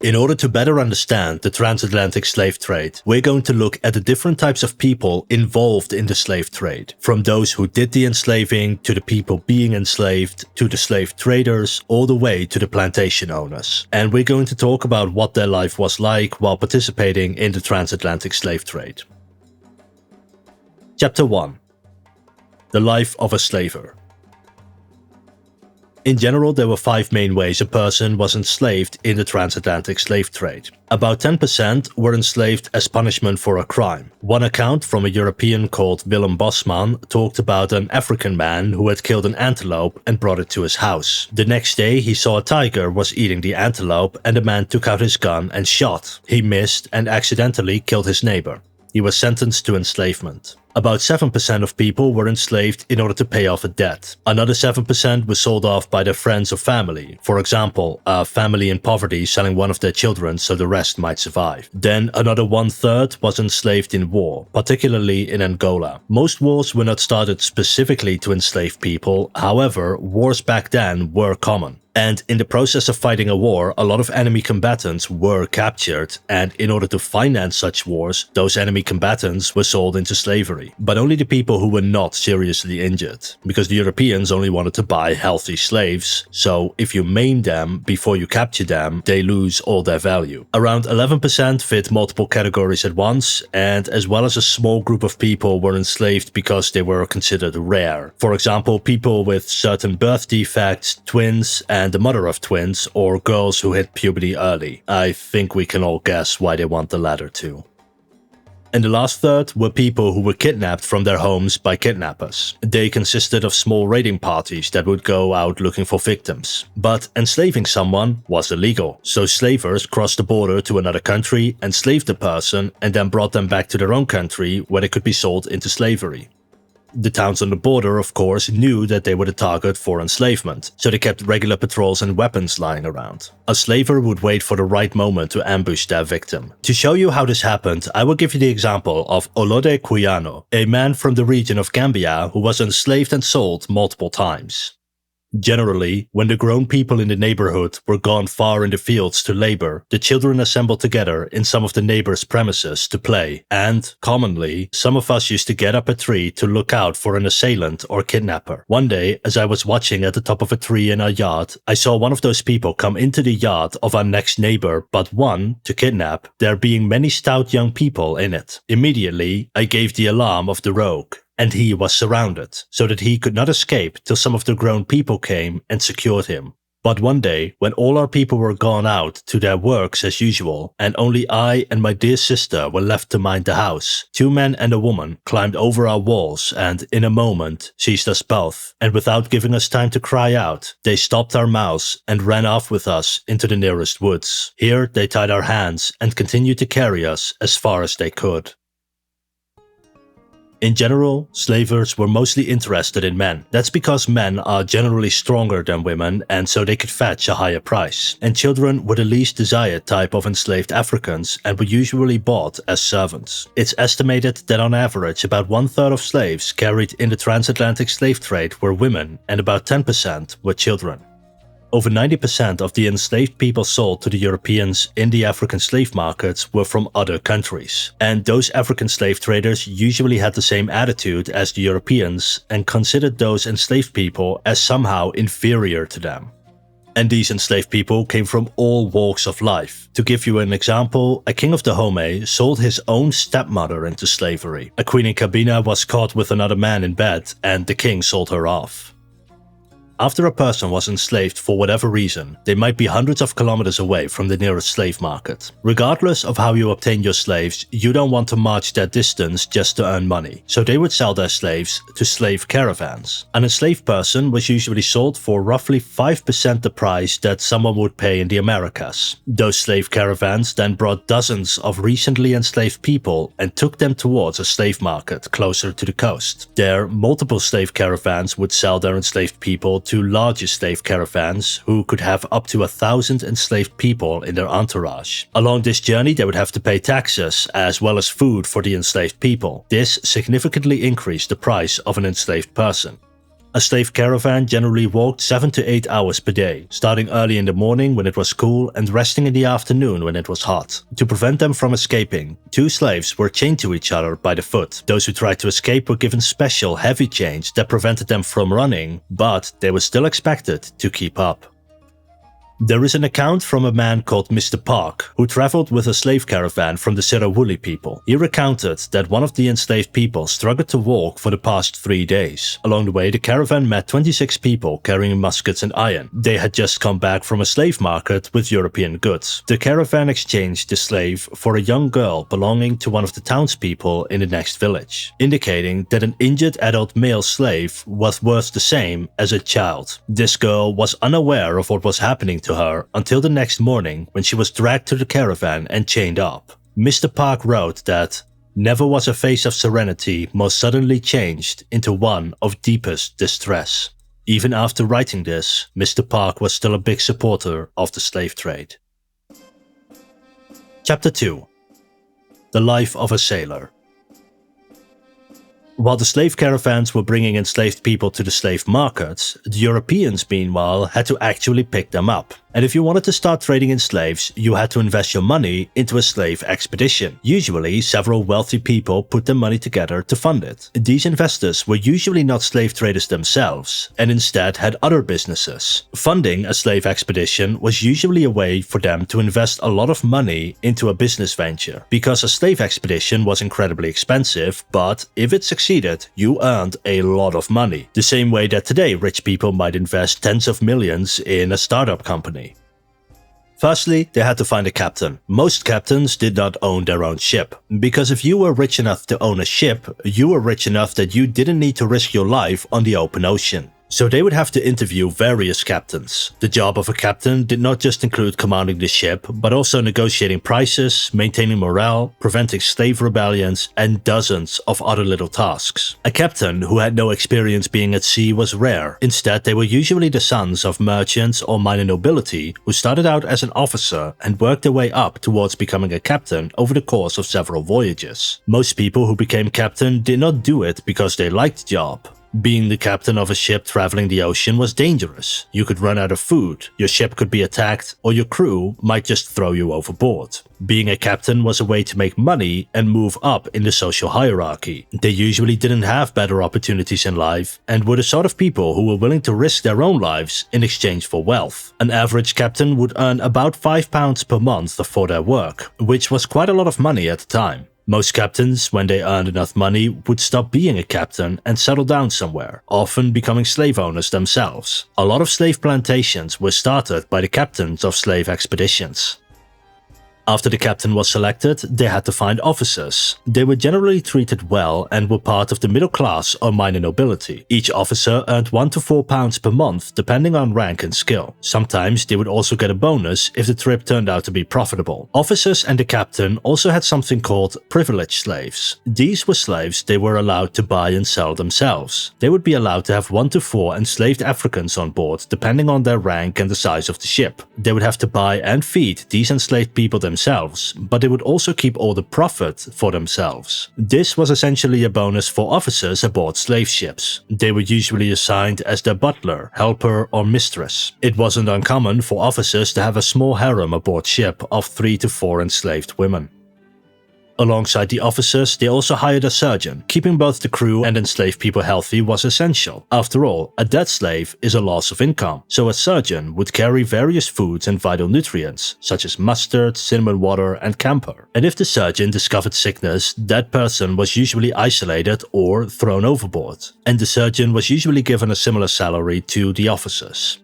In order to better understand the transatlantic slave trade, we're going to look at the different types of people involved in the slave trade, from those who did the enslaving, to the people being enslaved, to the slave traders, all the way to the plantation owners. And we're going to talk about what their life was like while participating in the transatlantic slave trade. Chapter 1. The life of a slaver. In general, there were 5 main ways a person was enslaved in the transatlantic slave trade. About 10% were enslaved as punishment for a crime. One account from a European called Willem Bosman talked about an African man who had killed an antelope and brought it to his house. The next day, he saw a tiger was eating the antelope and the man took out his gun and shot. He missed and accidentally killed his neighbor. He was sentenced to enslavement. About 7% of people were enslaved in order to pay off a debt. Another 7% was sold off by their friends or family. For example, a family in poverty selling one of their children so the rest might survive. Then another 1/3 was enslaved in war, particularly in Angola. Most wars were not started specifically to enslave people, however, wars back then were common. And in the process of fighting a war, a lot of enemy combatants were captured, and in order to finance such wars, those enemy combatants were sold into slavery. But only the people who were not seriously injured, because the Europeans only wanted to buy healthy slaves, so if you maim them before you capture them, they lose all their value. Around 11% fit multiple categories at once, and as well as a small group of people were enslaved because they were considered rare. For example, people with certain birth defects, twins, and the mother of twins, or girls who hit puberty early. I think we can all guess why they want the latter too. And the last third were people who were kidnapped from their homes by kidnappers. They consisted of small raiding parties that would go out looking for victims. But enslaving someone was illegal, so slavers crossed the border to another country, enslaved the person, and then brought them back to their own country where they could be sold into slavery. The towns on the border, of course, knew that they were the target for enslavement, so they kept regular patrols and weapons lying around. A slaver would wait for the right moment to ambush their victim. To show you how this happened, I will give you the example of Olode Kuyano, a man from the region of Gambia who was enslaved and sold multiple times. Generally, when the grown people in the neighborhood were gone far in the fields to labor, the children assembled together in some of the neighbors' premises to play, and, commonly, some of us used to get up a tree to look out for an assailant or kidnapper. One day, as I was watching at the top of a tree in our yard, I saw one of those people come into the yard of our next neighbor, but one, to kidnap, there being many stout young people in it. Immediately, I gave the alarm of the rogue, and he was surrounded, so that he could not escape till some of the grown people came and secured him. But one day, when all our people were gone out to their works as usual, and only I and my dear sister were left to mind the house, 2 men and a woman climbed over our walls and, in a moment, seized us both, and without giving us time to cry out, they stopped our mouths and ran off with us into the nearest woods. Here they tied our hands and continued to carry us as far as they could. In general, slavers were mostly interested in men. That's because men are generally stronger than women and so they could fetch a higher price. And children were the least desired type of enslaved Africans and were usually bought as servants. It's estimated that on average about 1/3 of slaves carried in the transatlantic slave trade were women and about 10% were children. Over 90% of the enslaved people sold to the Europeans in the African slave markets were from other countries. And those African slave traders usually had the same attitude as the Europeans and considered those enslaved people as somehow inferior to them. And these enslaved people came from all walks of life. To give you an example, a king of Dahomey sold his own stepmother into slavery. A queen in Cabina was caught with another man in bed and the king sold her off. After a person was enslaved for whatever reason, they might be hundreds of kilometers away from the nearest slave market. Regardless of how you obtain your slaves, you don't want to march that distance just to earn money, so they would sell their slaves to slave caravans. An enslaved person was usually sold for roughly 5% the price that someone would pay in the Americas. Those slave caravans then brought dozens of recently enslaved people and took them towards a slave market closer to the coast. There, multiple slave caravans would sell their enslaved people to larger slave caravans who could have up to 1,000 enslaved people in their entourage. Along this journey they would have to pay taxes as well as food for the enslaved people. This significantly increased the price of an enslaved person. A slave caravan generally walked 7 to 8 hours per day, starting early in the morning when it was cool and resting in the afternoon when it was hot. To prevent them from escaping, 2 slaves were chained to each other by the foot. Those who tried to escape were given special heavy chains that prevented them from running, but they were still expected to keep up. There is an account from a man called Mr. Park, who traveled with a slave caravan from the Sirawuli people. He recounted that one of the enslaved people struggled to walk for the past 3 days. Along the way, the caravan met 26 people carrying muskets and iron. They had just come back from a slave market with European goods. The caravan exchanged the slave for a young girl belonging to one of the townspeople in the next village, indicating that an injured adult male slave was worth the same as a child. This girl was unaware of what was happening to her until the next morning when she was dragged to the caravan and chained up. Mr. Park wrote that, "Never was a face of serenity more suddenly changed into one of deepest distress." Even after writing this, Mr. Park was still a big supporter of the slave trade. Chapter 2. The Life of a Sailor. While the slave caravans were bringing enslaved people to the slave markets, the Europeans meanwhile had to actually pick them up. And if you wanted to start trading in slaves, you had to invest your money into a slave expedition. Usually, several wealthy people put their money together to fund it. These investors were usually not slave traders themselves, and instead had other businesses. Funding a slave expedition was usually a way for them to invest a lot of money into a business venture, because a slave expedition was incredibly expensive, but if it succeeded, you earned a lot of money. The same way that today rich people might invest tens of millions in a startup company. Firstly, they had to find a captain. Most captains did not own their own ship, because if you were rich enough to own a ship, you were rich enough that you didn't need to risk your life on the open ocean. So they would have to interview various captains. The job of a captain did not just include commanding the ship, but also negotiating prices, maintaining morale, preventing slave rebellions, and dozens of other little tasks. A captain who had no experience being at sea was rare. Instead, they were usually the sons of merchants or minor nobility who started out as an officer and worked their way up towards becoming a captain over the course of several voyages. Most people who became captain did not do it because they liked the job. Being the captain of a ship traveling the ocean was dangerous. You could run out of food, your ship could be attacked, or your crew might just throw you overboard. Being a captain was a way to make money and move up in the social hierarchy. They usually didn't have better opportunities in life and were the sort of people who were willing to risk their own lives in exchange for wealth. An average captain would earn about £5 per month for their work, which was quite a lot of money at the time. Most captains, when they earned enough money, would stop being a captain and settle down somewhere, often becoming slave owners themselves. A lot of slave plantations were started by the captains of slave expeditions. After the captain was selected, they had to find officers. They were generally treated well and were part of the middle class or minor nobility. Each officer earned £1 to £4 per month depending on rank and skill. Sometimes they would also get a bonus if the trip turned out to be profitable. Officers and the captain also had something called privileged slaves. These were slaves they were allowed to buy and sell themselves. They would be allowed to have 1 to 4 enslaved Africans on board depending on their rank and the size of the ship. They would have to buy and feed these enslaved people themselves, but they would also keep all the profit for themselves. This was essentially a bonus for officers aboard slave ships. They were usually assigned as their butler, helper, or mistress. It wasn't uncommon for officers to have a small harem aboard ship of 3 to 4 enslaved women. Alongside the officers, they also hired a surgeon. Keeping both the crew and enslaved people healthy was essential. After all, a dead slave is a loss of income, so a surgeon would carry various foods and vital nutrients, such as mustard, cinnamon water, and camphor. And if the surgeon discovered sickness, that person was usually isolated or thrown overboard, and the surgeon was usually given a similar salary to the officers.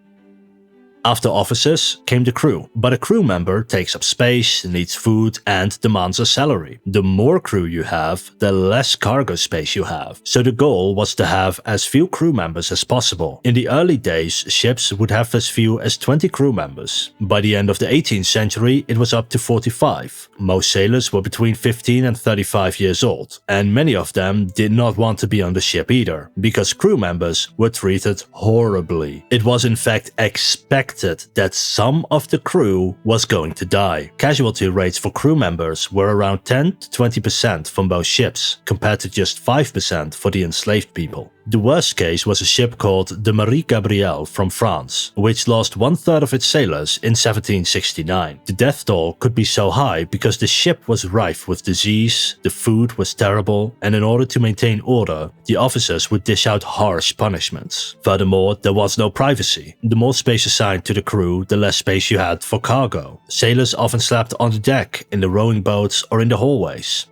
After officers came the crew, but a crew member takes up space, needs food, and demands a salary. The more crew you have, the less cargo space you have. So the goal was to have as few crew members as possible. In the early days, ships would have as few as 20 crew members. By the end of the 18th century, it was up to 45. Most sailors were between 15 and 35 years old, and many of them did not want to be on the ship either, because crew members were treated horribly. It was in fact expected that some of the crew was going to die. Casualty rates for crew members were around 10 to 20% from both ships, compared to just 5% for the enslaved people. The worst case was a ship called the Marie Gabrielle from France, which lost 1/3 of its sailors in 1769. The death toll could be so high because the ship was rife with disease, the food was terrible, and in order to maintain order, the officers would dish out harsh punishments. Furthermore, there was no privacy. The more space assigned to the crew, the less space you had for cargo. Sailors often slept on the deck, in the rowing boats, or in the hallways.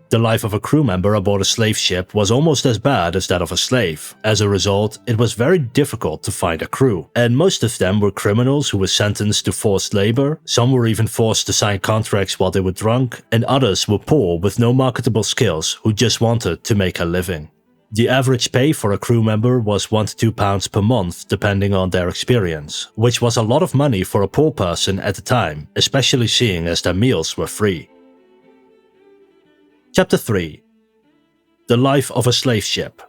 The life of a crew member aboard a slave ship was almost as bad as that of a slave. As a result, it was very difficult to find a crew, and most of them were criminals who were sentenced to forced labor, some were even forced to sign contracts while they were drunk, and others were poor with no marketable skills who just wanted to make a living. The average pay for a crew member was £1 to £2 per month depending on their experience, which was a lot of money for a poor person at the time, especially seeing as their meals were free. Chapter 3. The life of a slave ship.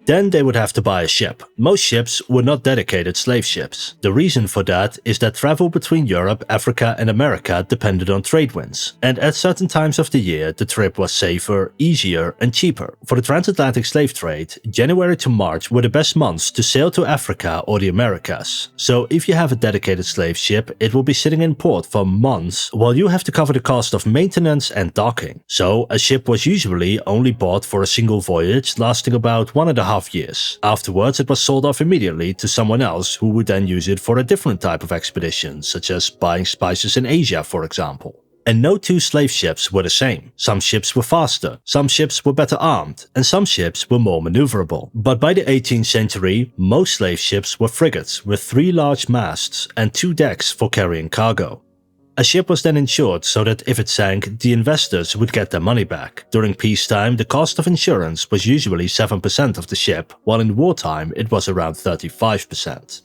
Then they would have to buy a ship. Most ships were not dedicated slave ships. The reason for that is that travel between Europe, Africa and America depended on trade winds, and at certain times of the year the trip was safer, easier and cheaper. For the transatlantic slave trade, January to March were the best months to sail to Africa or the Americas. So if you have a dedicated slave ship, it will be sitting in port for months while you have to cover the cost of maintenance and docking. So a ship was usually only bought for a single voyage lasting about 1.5 years. Afterwards, it was sold off immediately to someone else who would then use it for a different type of expedition, such as buying spices in Asia, for example. And no two slave ships were the same. Some ships were faster, some ships were better armed, and some ships were more maneuverable. But by the 18th century, most slave ships were frigates with 3 large masts and 2 decks for carrying cargo. A ship was then insured so that if it sank, the investors would get their money back. During peacetime, the cost of insurance was usually 7% of the ship, while in wartime it was around 35%.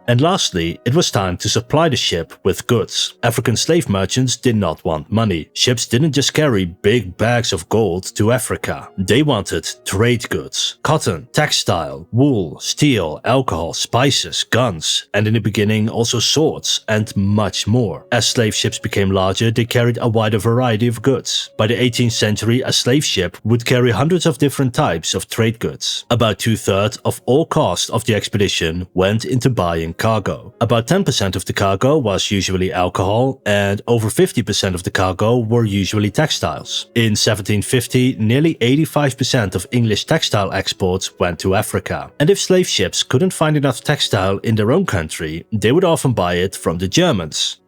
And lastly, it was time to supply the ship with goods. African slave merchants did not want money. Ships didn't just carry big bags of gold to Africa. They wanted trade goods, cotton, textile, wool, steel, alcohol, spices, guns, and in the beginning also swords and much more. As slave ships became larger, they carried a wider variety of goods. By the 18th century, a slave ship would carry hundreds of different types of trade goods. About 2/3 of all cost of the expedition went into buying cargo. About 10% of the cargo was usually alcohol, and over 50% of the cargo were usually textiles. In 1750, nearly 85% of English textile exports went to Africa. And if slave ships couldn't find enough textile in their own country, they would often buy it from the Germans.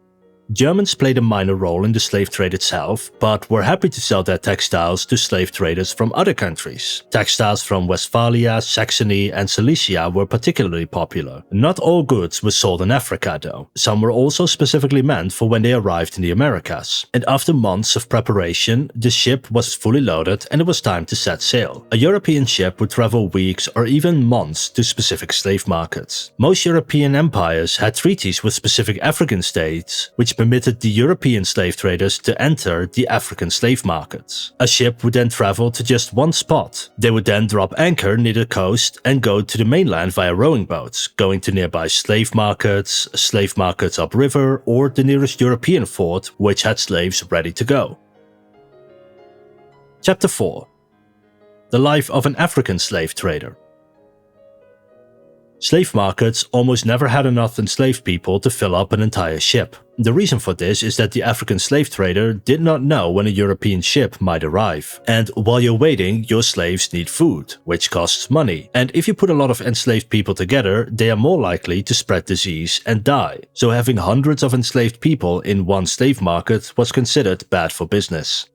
Germans played a minor role in the slave trade itself, but were happy to sell their textiles to slave traders from other countries. Textiles from Westphalia, Saxony and Silesia were particularly popular. Not all goods were sold in Africa though. Some were also specifically meant for when they arrived in the Americas. And after months of preparation, the ship was fully loaded and it was time to set sail. A European ship would travel weeks or even months to specific slave markets. Most European empires had treaties with specific African states, which permitted the European slave traders to enter the African slave markets. A ship would then travel to just one spot. They would then drop anchor near the coast and go to the mainland via rowing boats, going to nearby slave markets upriver, or the nearest European fort which had slaves ready to go. Chapter 4. The life of an African slave trader. Slave markets almost never had enough enslaved people to fill up an entire ship. The reason for this is that the African slave trader did not know when a European ship might arrive. And while you're waiting, your slaves need food, which costs money. And if you put a lot of enslaved people together, they are more likely to spread disease and die. So having hundreds of enslaved people in one slave market was considered bad for business.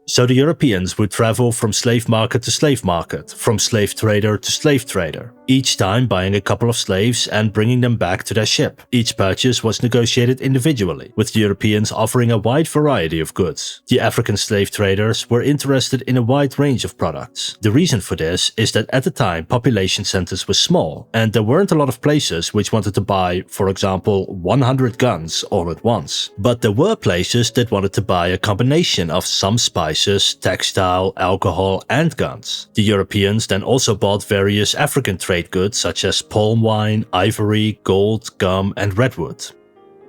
So the Europeans would travel from slave market to slave market, from slave trader to slave trader, each time buying a couple of slaves and bringing them back to their ship. Each purchase was negotiated individually, with the Europeans offering a wide variety of goods. The African slave traders were interested in a wide range of products. The reason for this is that at the time population centers were small, and there weren't a lot of places which wanted to buy, for example, 100 guns all at once. But there were places that wanted to buy a combination of some spices, textile, alcohol and guns. The Europeans then also bought various African trade goods such as palm wine, ivory, gold, gum and redwood.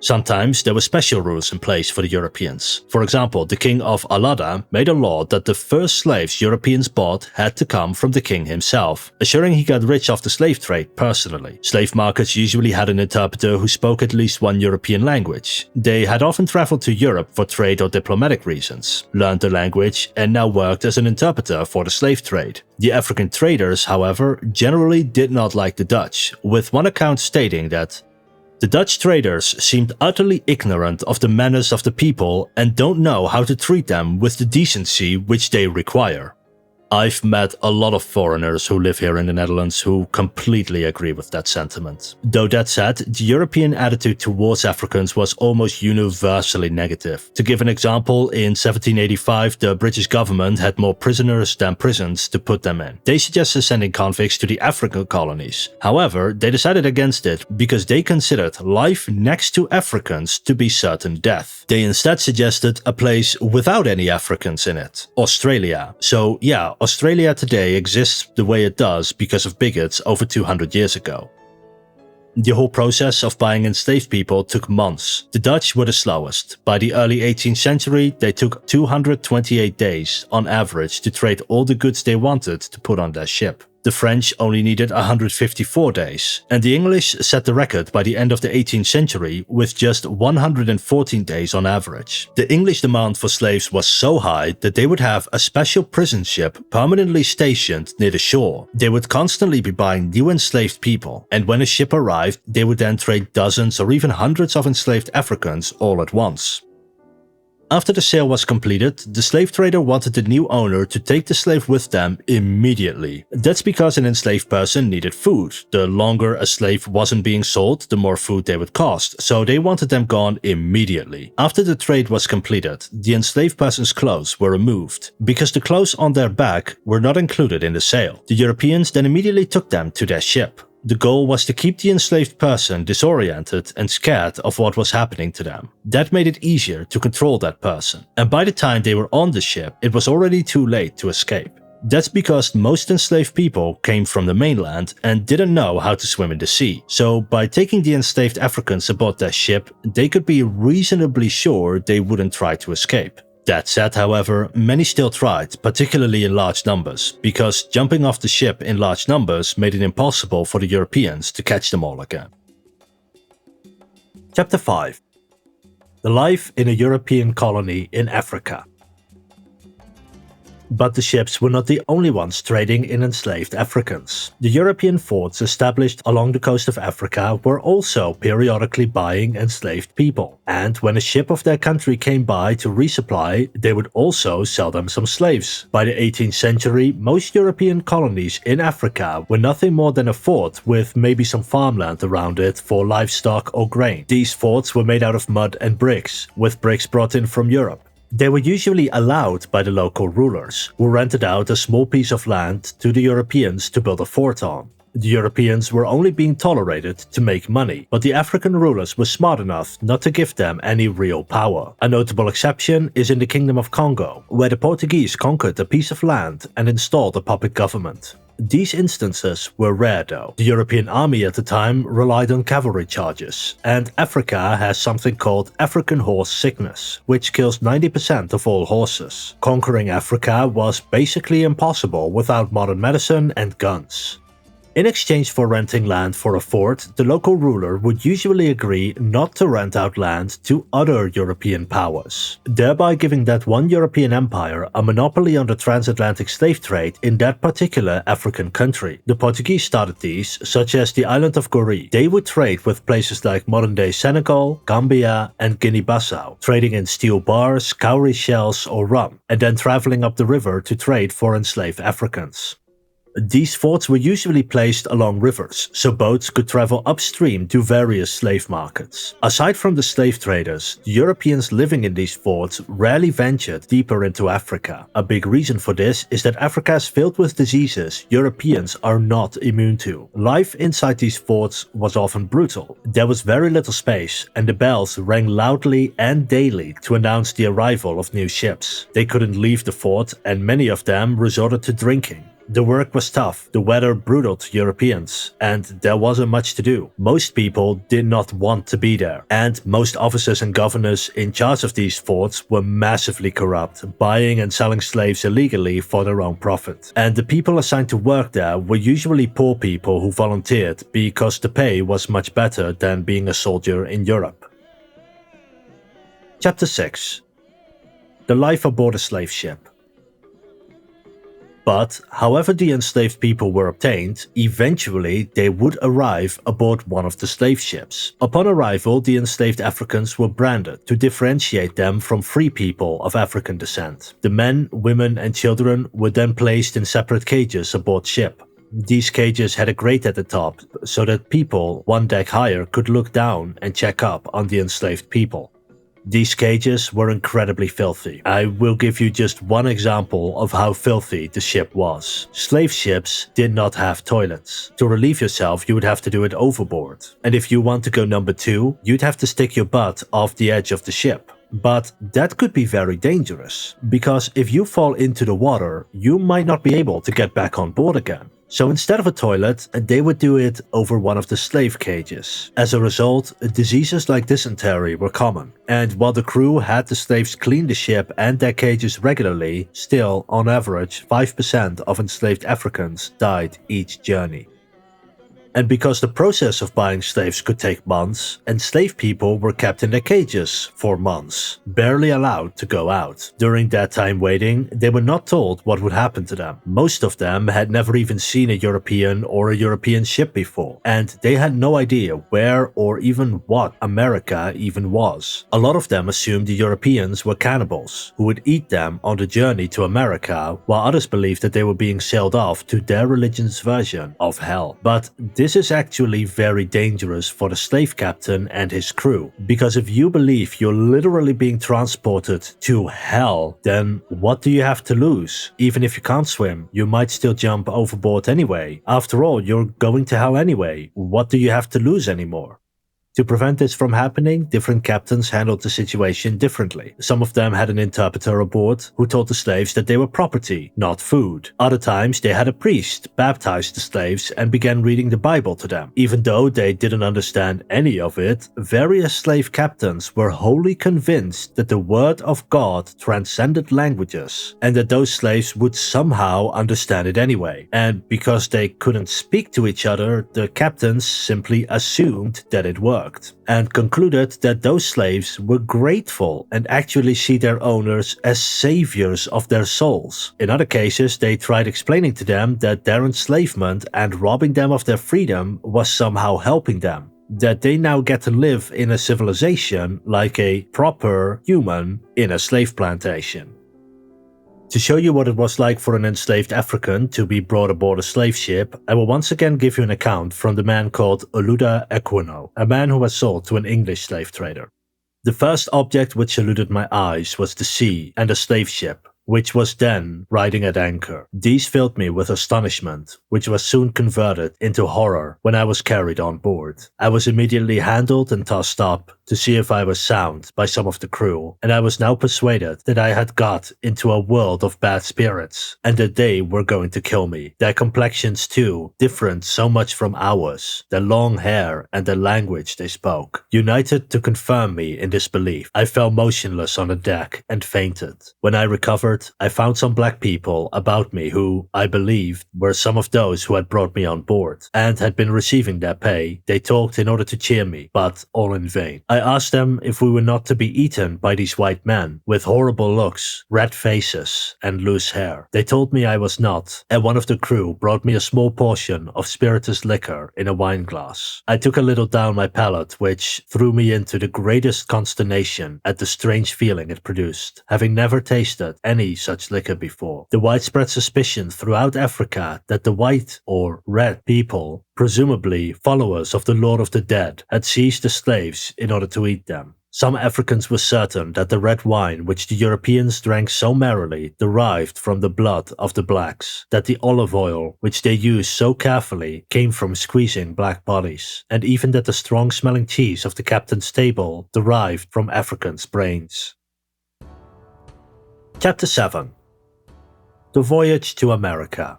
Sometimes there were special rules in place for the Europeans. For example, the king of Alada made a law that the first slaves Europeans bought had to come from the king himself, assuring he got rich off the slave trade personally. Slave markets usually had an interpreter who spoke at least one European language. They had often traveled to Europe for trade or diplomatic reasons, learned the language, and now worked as an interpreter for the slave trade. The African traders, however, generally did not like the Dutch, with one account stating that the Dutch traders seemed utterly ignorant of the manners of the people and don't know how to treat them with the decency which they require. I've met a lot of foreigners who live here in the Netherlands who completely agree with that sentiment. Though that said, the European attitude towards Africans was almost universally negative. To give an example, in 1785 the British government had more prisoners than prisons to put them in. They suggested sending convicts to the African colonies. However, they decided against it because they considered life next to Africans to be certain death. They instead suggested a place without any Africans in it, Australia. So yeah, Australia today exists the way it does because of bigots over 200 years ago. The whole process of buying enslaved people took months. The Dutch were the slowest. By the early 18th century, they took 228 days on average to trade all the goods they wanted to put on their ship. The French only needed 154 days, and the English set the record by the end of the 18th century with just 114 days on average. The English demand for slaves was so high that they would have a special prison ship permanently stationed near the shore. They would constantly be buying new enslaved people, and when a ship arrived, they would then trade dozens or even hundreds of enslaved Africans all at once. After the sale was completed, the slave trader wanted the new owner to take the slave with them immediately. That's because an enslaved person needed food. The longer a slave wasn't being sold, the more food they would cost, so they wanted them gone immediately. After the trade was completed, the enslaved person's clothes were removed, because the clothes on their back were not included in the sale. The Europeans then immediately took them to their ship. The goal was to keep the enslaved person disoriented and scared of what was happening to them. That made it easier to control that person, and by the time they were on the ship, it was already too late to escape. That's because most enslaved people came from the mainland and didn't know how to swim in the sea. So by taking the enslaved Africans aboard their ship, they could be reasonably sure they wouldn't try to escape. That said, however, many still tried, particularly in large numbers, because jumping off the ship in large numbers made it impossible for the Europeans to catch them all again. Chapter 5. The life in a European colony in Africa. But the ships were not the only ones trading in enslaved Africans. The European forts established along the coast of Africa were also periodically buying enslaved people. And when a ship of their country came by to resupply, they would also sell them some slaves. By the 18th century, most European colonies in Africa were nothing more than a fort with maybe some farmland around it for livestock or grain. These forts were made out of mud and bricks, with bricks brought in from Europe. They were usually allowed by the local rulers, who rented out a small piece of land to the Europeans to build a fort on. The Europeans were only being tolerated to make money, but the African rulers were smart enough not to give them any real power. A notable exception is in the Kingdom of Congo, where the Portuguese conquered a piece of land and installed a puppet government. These instances were rare though. The European army at the time relied on cavalry charges, and Africa has something called African horse sickness, which kills 90% of all horses. Conquering Africa was basically impossible without modern medicine and guns. In exchange for renting land for a fort, the local ruler would usually agree not to rent out land to other European powers, thereby giving that one European empire a monopoly on the transatlantic slave trade in that particular African country. The Portuguese started these, such as the island of Goree. They would trade with places like modern-day Senegal, Gambia, and Guinea-Bissau, trading in steel bars, cowrie shells, or rum, and then traveling up the river to trade for enslaved Africans. These forts were usually placed along rivers, so boats could travel upstream to various slave markets. Aside from the slave traders, the Europeans living in these forts rarely ventured deeper into Africa. A big reason for this is that Africa is filled with diseases Europeans are not immune to. Life inside these forts was often brutal. There was very little space, and the bells rang loudly and daily to announce the arrival of new ships. They couldn't leave the fort, and many of them resorted to drinking. The work was tough, the weather brutal to Europeans, and there wasn't much to do. Most people did not want to be there, and most officers and governors in charge of these forts were massively corrupt, buying and selling slaves illegally for their own profit. And the people assigned to work there were usually poor people who volunteered because the pay was much better than being a soldier in Europe. Chapter 6. The life aboard a slave ship. But, however the enslaved people were obtained, eventually they would arrive aboard one of the slave ships. Upon arrival, the enslaved Africans were branded to differentiate them from free people of African descent. The men, women and children were then placed in separate cages aboard ship. These cages had a grate at the top, so that people one deck higher could look down and check up on the enslaved people. These cages were incredibly filthy. I will give you just one example of how filthy the ship was. Slave ships did not have toilets. To relieve yourself, you would have to do it overboard. And if you want to go number 2, you'd have to stick your butt off the edge of the ship. But that could be very dangerous, because if you fall into the water, you might not be able to get back on board again. So instead of a toilet, they would do it over one of the slave cages. As a result, diseases like dysentery were common, and while the crew had the slaves clean the ship and their cages regularly, still, on average, 5% of enslaved Africans died each journey. And because the process of buying slaves could take months, enslaved people were kept in their cages for months, barely allowed to go out. During that time waiting, they were not told what would happen to them. Most of them had never even seen a European or a European ship before, and they had no idea where or even what America even was. A lot of them assumed the Europeans were cannibals, who would eat them on the journey to America, while others believed that they were being sailed off to their religion's version of hell. But this is actually very dangerous for the slave captain and his crew, because if you believe you're literally being transported to hell, then what do you have to lose? Even if you can't swim, you might still jump overboard anyway. After all, you're going to hell anyway. What do you have to lose anymore? To prevent this from happening, different captains handled the situation differently. Some of them had an interpreter aboard who told the slaves that they were property, not food. Other times they had a priest baptize the slaves and began reading the Bible to them. Even though they didn't understand any of it, various slave captains were wholly convinced that the word of God transcended languages and that those slaves would somehow understand it anyway. And because they couldn't speak to each other, the captains simply assumed that it worked, and concluded that those slaves were grateful and actually see their owners as saviors of their souls. In other cases, they tried explaining to them that their enslavement and robbing them of their freedom was somehow helping them, that they now get to live in a civilization like a proper human in a slave plantation. To show you what it was like for an enslaved African to be brought aboard a slave ship, I will once again give you an account from the man called Oluda Ekwuno, a man who was sold to an English slave trader. The first object which eluded my eyes was the sea and a slave ship, which was then riding at anchor. These filled me with astonishment, which was soon converted into horror when I was carried on board. I was immediately handled and tossed up to see if I was sound by some of the crew, and I was now persuaded that I had got into a world of bad spirits, and that they were going to kill me. Their complexions too different so much from ours, their long hair and the language they spoke, united to confirm me in this belief. I fell motionless on the deck and fainted. When I recovered, I found some black people about me who, I believed, were some of those who had brought me on board, and had been receiving their pay. They talked in order to cheer me, but all in vain. I asked them if we were not to be eaten by these white men, with horrible looks, red faces, and loose hair. They told me I was not, and one of the crew brought me a small portion of spirituous liquor in a wine glass. I took a little down my palate, which threw me into the greatest consternation at the strange feeling it produced, having never tasted any such liquor before. The widespread suspicion throughout Africa that the white or red people, presumably followers of the Lord of the Dead, had seized the slaves in order to eat them. Some Africans were certain that the red wine which the Europeans drank so merrily derived from the blood of the blacks, that the olive oil which they used so carefully came from squeezing black bodies, and even that the strong-smelling cheese of the captain's table derived from Africans' brains. Chapter 7. The Voyage to America.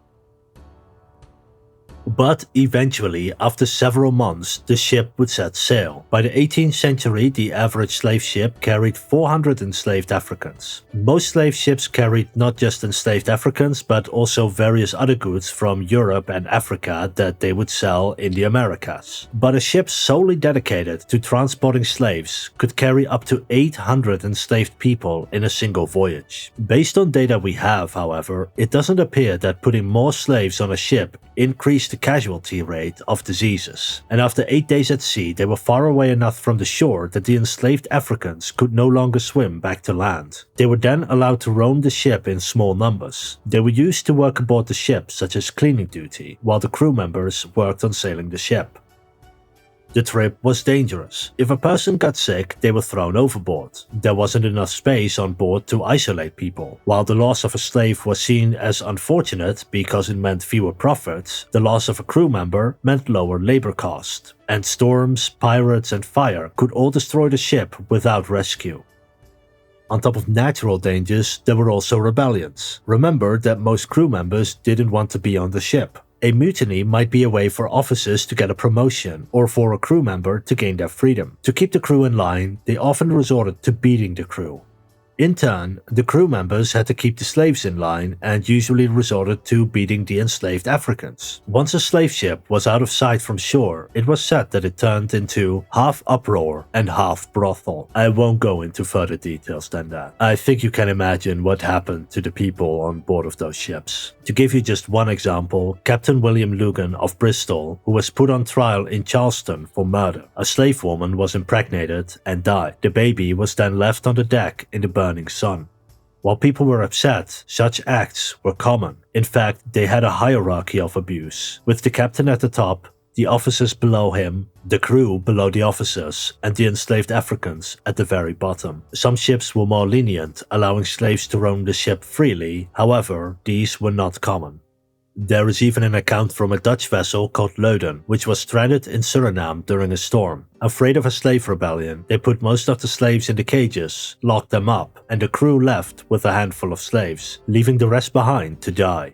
But eventually, after several months, the ship would set sail. By the 18th century, the average slave ship carried 400 enslaved Africans. Most slave ships carried not just enslaved Africans, but also various other goods from Europe and Africa that they would sell in the Americas. But a ship solely dedicated to transporting slaves could carry up to 800 enslaved people in a single voyage. Based on data we have, however, it doesn't appear that putting more slaves on a ship increased the casualty rate of diseases. And after 8 days at sea, they were far away enough from the shore that the enslaved Africans could no longer swim back to land. They were then allowed to roam the ship in small numbers. They were used to work aboard the ship, such as cleaning duty, while the crew members worked on sailing the ship. The trip was dangerous. If a person got sick, they were thrown overboard. There wasn't enough space on board to isolate people. While the loss of a slave was seen as unfortunate because it meant fewer profits, the loss of a crew member meant lower labor cost. And storms, pirates, and fire could all destroy the ship without rescue. On top of natural dangers, there were also rebellions. Remember that most crew members didn't want to be on the ship. A mutiny might be a way for officers to get a promotion or for a crew member to gain their freedom. To keep the crew in line, they often resorted to beating the crew. In turn, the crew members had to keep the slaves in line and usually resorted to beating the enslaved Africans. Once a slave ship was out of sight from shore, it was said that it turned into half uproar and half brothel. I won't go into further details than that. I think you can imagine what happened to the people on board of those ships. To give you just one example, Captain William Lugan of Bristol, who was put on trial in Charleston for murder. A slave woman was impregnated and died. The baby was then left on the deck in the burning sun. While people were upset, such acts were common. In fact, they had a hierarchy of abuse, with the captain at the top, the officers below him, the crew below the officers, and the enslaved Africans at the very bottom. Some ships were more lenient, allowing slaves to roam the ship freely. However, these were not common. There is even an account from a Dutch vessel called Leuden, which was stranded in Suriname during a storm. Afraid of a slave rebellion, they put most of the slaves in the cages, locked them up, and the crew left with a handful of slaves, leaving the rest behind to die.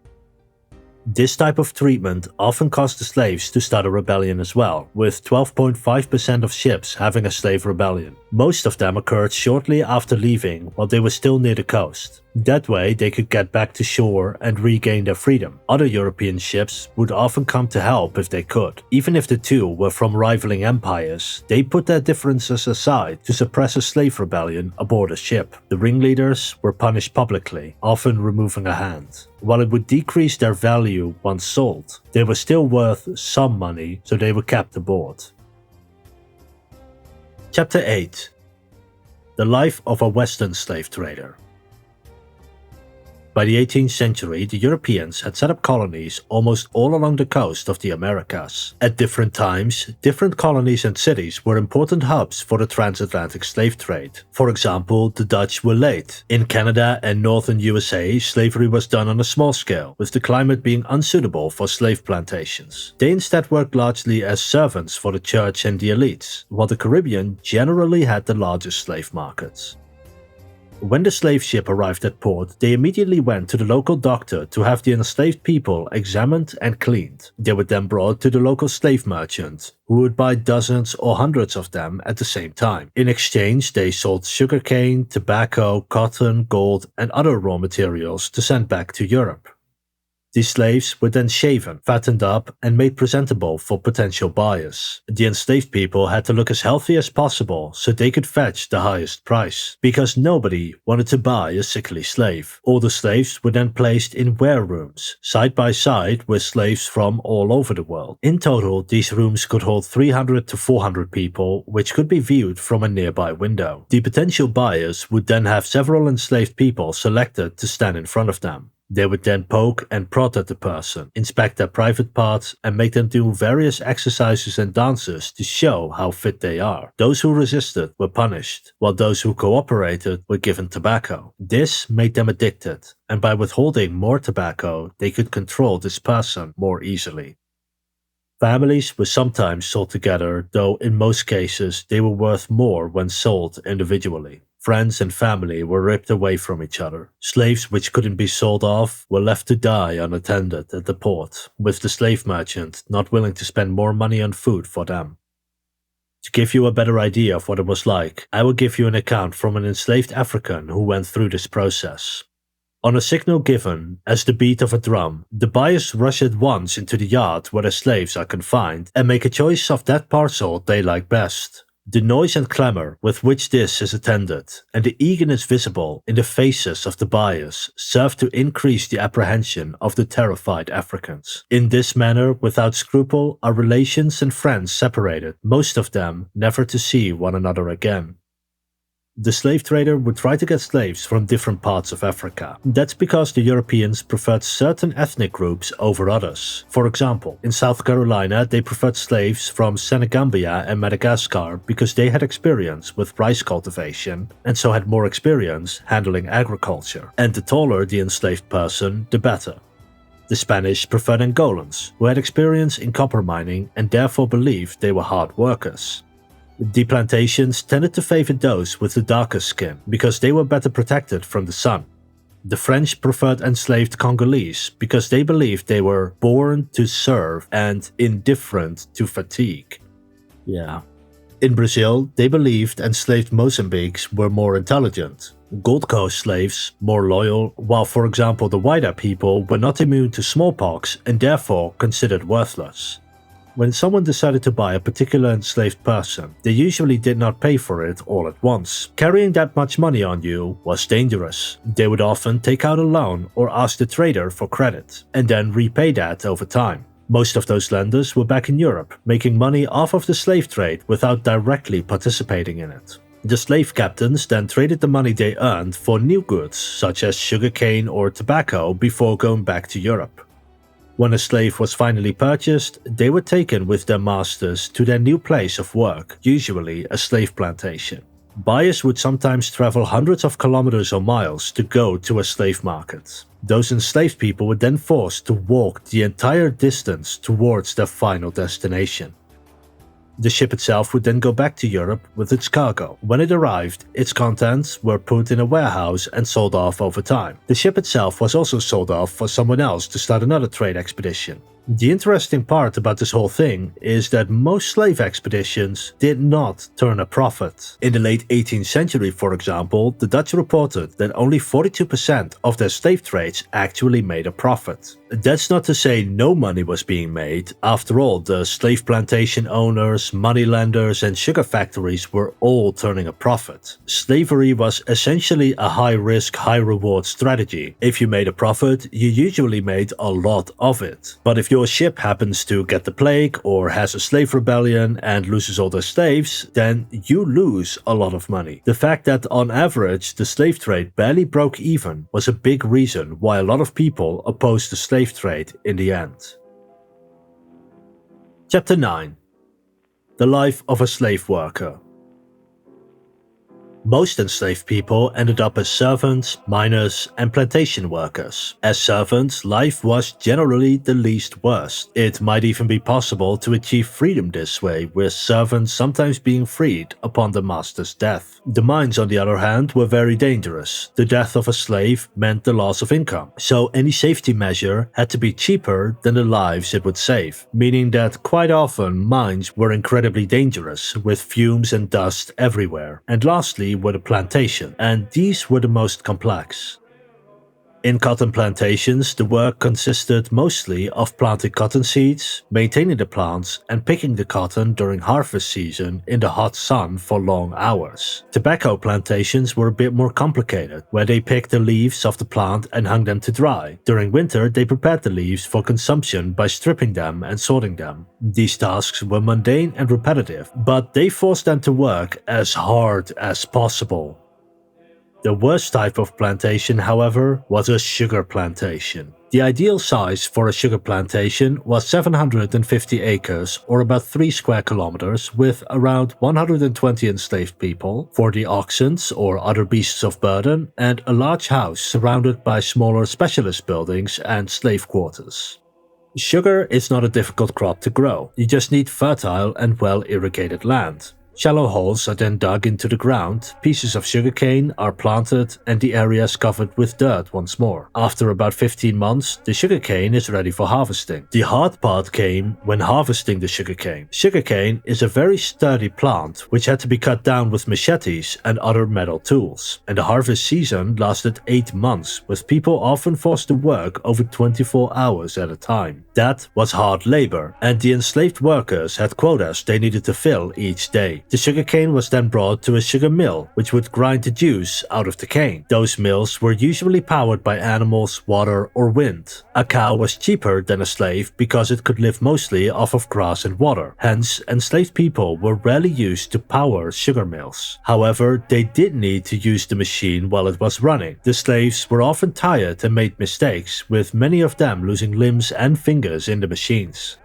This type of treatment often caused the slaves to start a rebellion as well, with 12.5% of ships having a slave rebellion. Most of them occurred shortly after leaving while they were still near the coast. That way they could get back to shore and regain their freedom. Other European ships would often come to help if they could. Even if the two were from rivaling empires, they put their differences aside to suppress a slave rebellion aboard a ship. The ringleaders were punished publicly, often removing a hand. While it would decrease their value once sold, they were still worth some money, so they were kept aboard. Chapter 8. The Life of a Western Slave Trader. By the 18th century, the Europeans had set up colonies almost all along the coast of the Americas. At different times, different colonies and cities were important hubs for the transatlantic slave trade. For example, the Dutch were late. In Canada and northern USA, slavery was done on a small scale, with the climate being unsuitable for slave plantations. They instead worked largely as servants for the church and the elites, while the Caribbean generally had the largest slave markets. When the slave ship arrived at port, they immediately went to the local doctor to have the enslaved people examined and cleaned. They were then brought to the local slave merchant, who would buy dozens or hundreds of them at the same time. In exchange, they sold sugarcane, tobacco, cotton, gold, and other raw materials to send back to Europe. These slaves were then shaven, fattened up, and made presentable for potential buyers. The enslaved people had to look as healthy as possible so they could fetch the highest price, because nobody wanted to buy a sickly slave. All the slaves were then placed in warerooms, side by side with slaves from all over the world. In total, these rooms could hold 300 to 400 people, which could be viewed from a nearby window. The potential buyers would then have several enslaved people selected to stand in front of them. They would then poke and prod at the person, inspect their private parts, and make them do various exercises and dances to show how fit they are. Those who resisted were punished, while those who cooperated were given tobacco. This made them addicted, and by withholding more tobacco, they could control this person more easily. Families were sometimes sold together, though in most cases they were worth more when sold individually. friends and family were ripped away from each other. Slaves which couldn't be sold off were left to die unattended at the port, with the slave merchant not willing to spend more money on food for them. To give you a better idea of what it was like, I will give you an account from an enslaved African who went through this process. On a signal given, as the beat of a drum, the buyers rush at once into the yard where the slaves are confined and make a choice of that parcel they like best. The noise and clamor with which this is attended, and the eagerness visible in the faces of the buyers, serve to increase the apprehension of the terrified Africans. In this manner, without scruple, are relations and friends separated, most of them never to see one another again. The slave trader would try to get slaves from different parts of Africa. That's because the Europeans preferred certain ethnic groups over others. For example, in South Carolina they preferred slaves from Senegambia and Madagascar because they had experience with rice cultivation and so had more experience handling agriculture. And the taller the enslaved person, the better. The Spanish preferred Angolans, who had experience in copper mining and therefore believed they were hard workers. The plantations tended to favor those with the darker skin because they were better protected from the sun. The French preferred enslaved Congolese because they believed they were born to serve and indifferent to fatigue. Yeah. In Brazil, they believed enslaved Mozambiques were more intelligent. Gold Coast slaves more loyal, while for example the Waida people were not immune to smallpox and therefore considered worthless. When someone decided to buy a particular enslaved person, they usually did not pay for it all at once. Carrying that much money on you was dangerous. They would often take out a loan or ask the trader for credit, and then repay that over time. Most of those lenders were back in Europe, making money off of the slave trade without directly participating in it. The slave captains then traded the money they earned for new goods, such as sugarcane or tobacco, before going back to Europe. When a slave was finally purchased, they were taken with their masters to their new place of work, usually a slave plantation. Buyers would sometimes travel hundreds of kilometers or miles to go to a slave market. Those enslaved people were then forced to walk the entire distance towards their final destination. The ship itself would then go back to Europe with its cargo. When it arrived, its contents were put in a warehouse and sold off over time. The ship itself was also sold off for someone else to start another trade expedition. The interesting part about this whole thing is that most slave expeditions did not turn a profit. In the late 18th century, for example, the Dutch reported that only 42% of their slave trades actually made a profit. That's not to say no money was being made. After all, the slave plantation owners, moneylenders, and sugar factories were all turning a profit. Slavery was essentially a high-risk, high-reward strategy. If you made a profit, you usually made a lot of it. But if your ship happens to get the plague or has a slave rebellion and loses all their slaves, then you lose a lot of money. The fact that on average the slave trade barely broke even was a big reason why a lot of people opposed the slave trade in the end. Chapter 9. The life of a slave worker. Most enslaved people ended up as servants, miners, and plantation workers. As servants, life was generally the least worst. It might even be possible to achieve freedom this way, with servants sometimes being freed upon the master's death. The mines, on the other hand, were very dangerous. The death of a slave meant the loss of income, so any safety measure had to be cheaper than the lives it would save, meaning that quite often mines were incredibly dangerous, with fumes and dust everywhere. And lastly, were the plantation, and these were the most complex. In cotton plantations, the work consisted mostly of planting cotton seeds, maintaining the plants, and picking the cotton during harvest season in the hot sun for long hours. Tobacco plantations were a bit more complicated, where they picked the leaves of the plant and hung them to dry. During winter, they prepared the leaves for consumption by stripping them and sorting them. These tasks were mundane and repetitive, but they forced them to work as hard as possible. The worst type of plantation, however, was a sugar plantation. The ideal size for a sugar plantation was 750 acres or about 3 square kilometers with around 120 enslaved people, 40 oxen or other beasts of burden, and a large house surrounded by smaller specialist buildings and slave quarters. Sugar is not a difficult crop to grow, you just need fertile and well-irrigated land. Shallow holes are then dug into the ground, pieces of sugarcane are planted, and the area is covered with dirt once more. After about 15 months, the sugarcane is ready for harvesting. The hard part came when harvesting the sugarcane. Sugarcane is a very sturdy plant which had to be cut down with machetes and other metal tools, and the harvest season lasted 8 months, with people often forced to work over 24 hours at a time. That was hard labor, and the enslaved workers had quotas they needed to fill each day. The sugarcane was then brought to a sugar mill, which would grind the juice out of the cane. Those mills were usually powered by animals, water, or wind. A cow was cheaper than a slave because it could live mostly off of grass and water. Hence, enslaved people were rarely used to power sugar mills. However, they did need to use the machine while it was running. The slaves were often tired and made mistakes, with many of them losing limbs and fingers in the machines.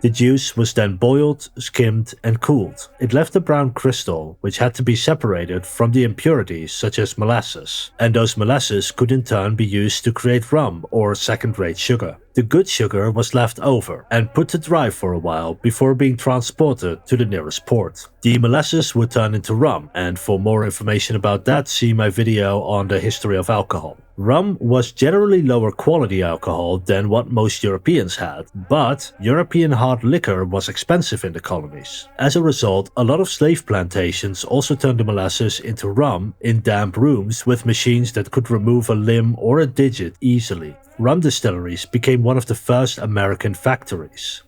The juice was then boiled, skimmed, and cooled. It left a brown crystal, which had to be separated from the impurities such as molasses, and those molasses could in turn be used to create rum or second-rate sugar. The good sugar was left over and put to dry for a while before being transported to the nearest port. The molasses would turn into rum, and for more information about that, see my video on the history of alcohol. Rum was generally lower quality alcohol than what most Europeans had, but European hard liquor was expensive in the colonies. As a result, a lot of slave plantations also turned the molasses into rum in damp rooms with machines that could remove a limb or a digit easily. Rum distilleries became one of the first American factories.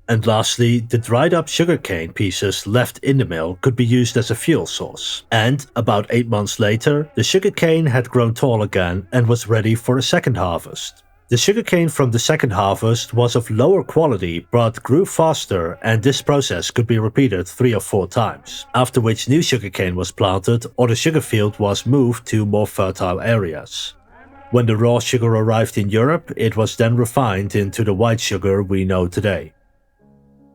And lastly, the dried up sugarcane pieces left in the mill could be used as a fuel source. And about 8 months later, the sugarcane had grown tall again and was ready for a second harvest. The sugarcane from the second harvest was of lower quality but grew faster, and this process could be repeated 3 or 4 times, after which new sugarcane was planted or the sugar field was moved to more fertile areas. When the raw sugar arrived in Europe, it was then refined into the white sugar we know today.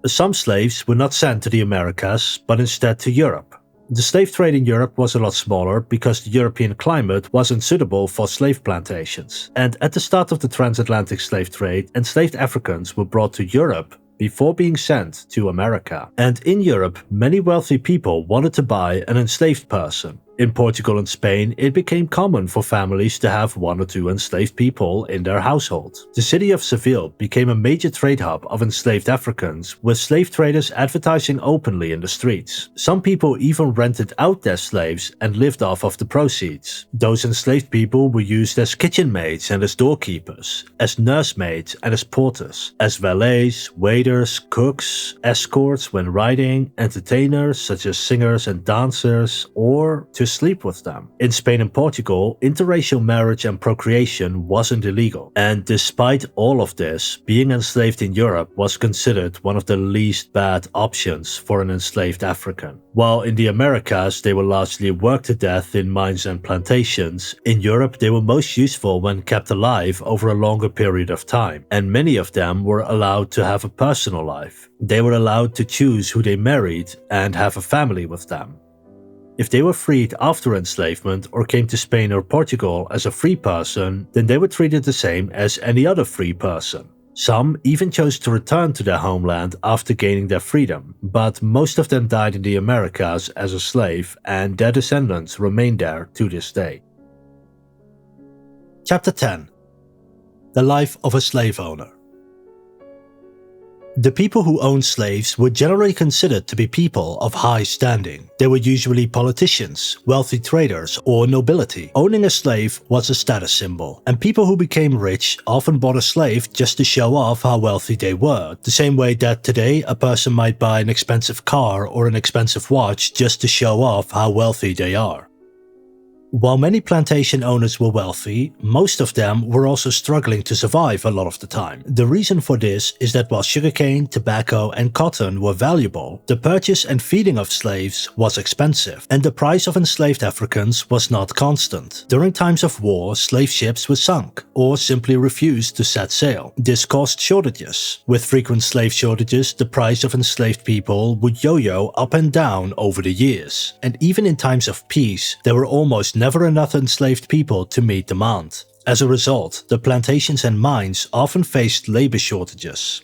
Some slaves were not sent to the Americas, but instead to Europe. The slave trade in Europe was a lot smaller because the European climate wasn't suitable for slave plantations, and at the start of the transatlantic slave trade, enslaved Africans were brought to Europe before being sent to America. And in Europe, many wealthy people wanted to buy an enslaved person. In Portugal and Spain, it became common for families to have 1 or 2 enslaved people in their household. The city of Seville became a major trade hub of enslaved Africans, with slave traders advertising openly in the streets. Some people even rented out their slaves and lived off of the proceeds. Those enslaved people were used as kitchen maids and as doorkeepers, as nursemaids and as porters, as valets, waiters, cooks, escorts when riding, entertainers such as singers and dancers, or to sleep with them. In Spain and Portugal, interracial marriage and procreation wasn't illegal, and despite all of this, being enslaved in Europe was considered one of the least bad options for an enslaved African. While in the Americas they were largely worked to death in mines and plantations, in Europe they were most useful when kept alive over a longer period of time, and many of them were allowed to have a personal life. They were allowed to choose who they married and have a family with them. If they were freed after enslavement or came to Spain or Portugal as a free person, then they were treated the same as any other free person. Some even chose to return to their homeland after gaining their freedom, but most of them died in the Americas as a slave, and their descendants remain there to this day. Chapter 10. The Life of a Slave Owner. The people who owned slaves were generally considered to be people of high standing. They were usually politicians, wealthy traders, or nobility. Owning a slave was a status symbol, and people who became rich often bought a slave just to show off how wealthy they were, the same way that today a person might buy an expensive car or an expensive watch just to show off how wealthy they are. While many plantation owners were wealthy, most of them were also struggling to survive a lot of the time. The reason for this is that while sugarcane, tobacco, and cotton were valuable, the purchase and feeding of slaves was expensive, and the price of enslaved Africans was not constant. During times of war, slave ships were sunk, or simply refused to set sail. This caused shortages. With frequent slave shortages, the price of enslaved people would yo-yo up and down over the years, and even in times of peace, there were almost never enough enslaved people to meet demand. As a result, the plantations and mines often faced labor shortages.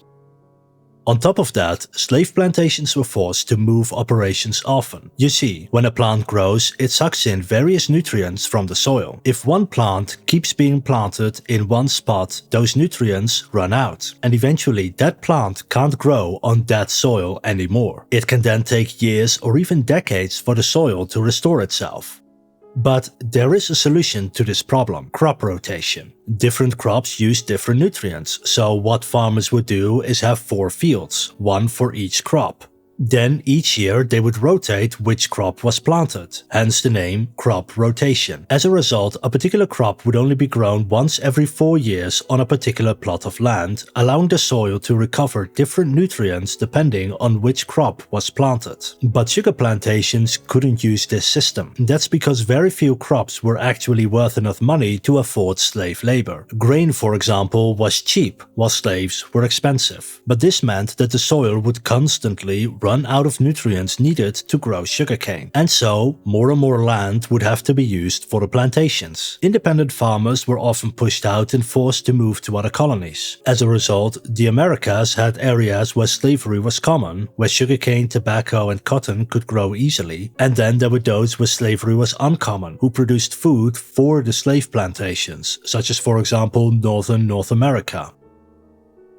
On top of that, slave plantations were forced to move operations often. You see, when a plant grows, it sucks in various nutrients from the soil. If one plant keeps being planted in one spot, those nutrients run out, and eventually that plant can't grow on that soil anymore. It can then take years or even decades for the soil to restore itself. But there is a solution to this problem: crop rotation. Different crops use different nutrients, so what farmers would do is have 4 fields, one for each crop. Then each year they would rotate which crop was planted, hence the name crop rotation. As a result, a particular crop would only be grown once every 4 years on a particular plot of land, allowing the soil to recover different nutrients depending on which crop was planted. But sugar plantations couldn't use this system. That's because very few crops were actually worth enough money to afford slave labor. Grain, for example, was cheap, while slaves were expensive. But this meant that the soil would constantly run out of nutrients needed to grow sugarcane, and so more and more land would have to be used for the plantations. Independent farmers were often pushed out and forced to move to other colonies. As a result, the Americas had areas where slavery was common, where sugarcane, tobacco and cotton could grow easily, and then there were those where slavery was uncommon, who produced food for the slave plantations, such as for example northern North America.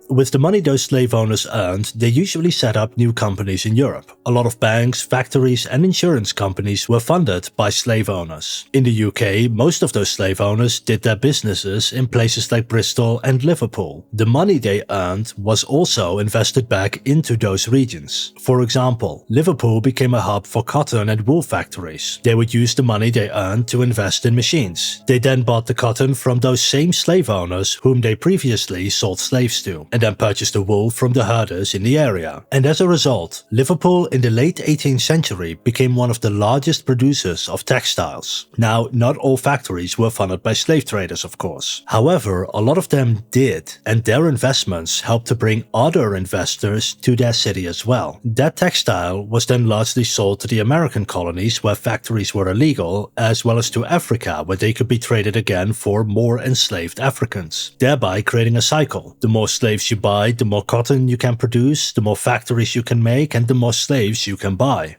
With the money those slave owners earned, they usually set up new companies in Europe. A lot of banks, factories and insurance companies were funded by slave owners. In the UK, most of those slave owners did their businesses in places like Bristol and Liverpool. The money they earned was also invested back into those regions. For example, Liverpool became a hub for cotton and wool factories. They would use the money they earned to invest in machines. They then bought the cotton from those same slave owners whom they previously sold slaves to, and then purchased the wool from the herders in the area. And as a result, Liverpool in the late 18th century became one of the largest producers of textiles. Now, not all factories were funded by slave traders, of course. However, a lot of them did, and their investments helped to bring other investors to their city as well. That textile was then largely sold to the American colonies where factories were illegal, as well as to Africa where they could be traded again for more enslaved Africans, thereby creating a cycle. The more slaves you buy, the more cotton you can produce, the more factories you can make, and the more slaves you can buy.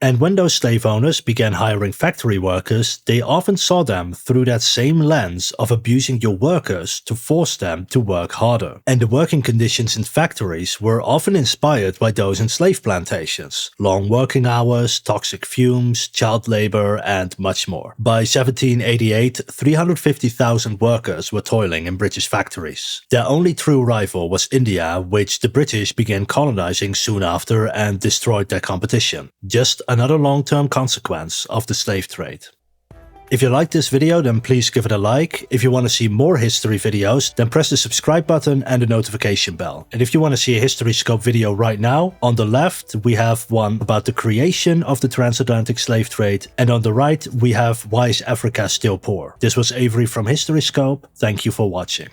And when those slave owners began hiring factory workers, they often saw them through that same lens of abusing your workers to force them to work harder. And the working conditions in factories were often inspired by those in slave plantations: long working hours, toxic fumes, child labor, and much more. By 1788, 350,000 workers were toiling in British factories. Their only true rival was India, which the British began colonizing soon after and destroyed their competition. Just another long-term consequence of the slave trade. If you liked this video, then please give it a like. If you want to see more history videos, then press the subscribe button and the notification bell. And if you want to see a History Scope video right now, on the left we have one about the creation of the transatlantic slave trade, and on the right we have Why is Africa Still Poor? This was Avery from History Scope. Thank you for watching.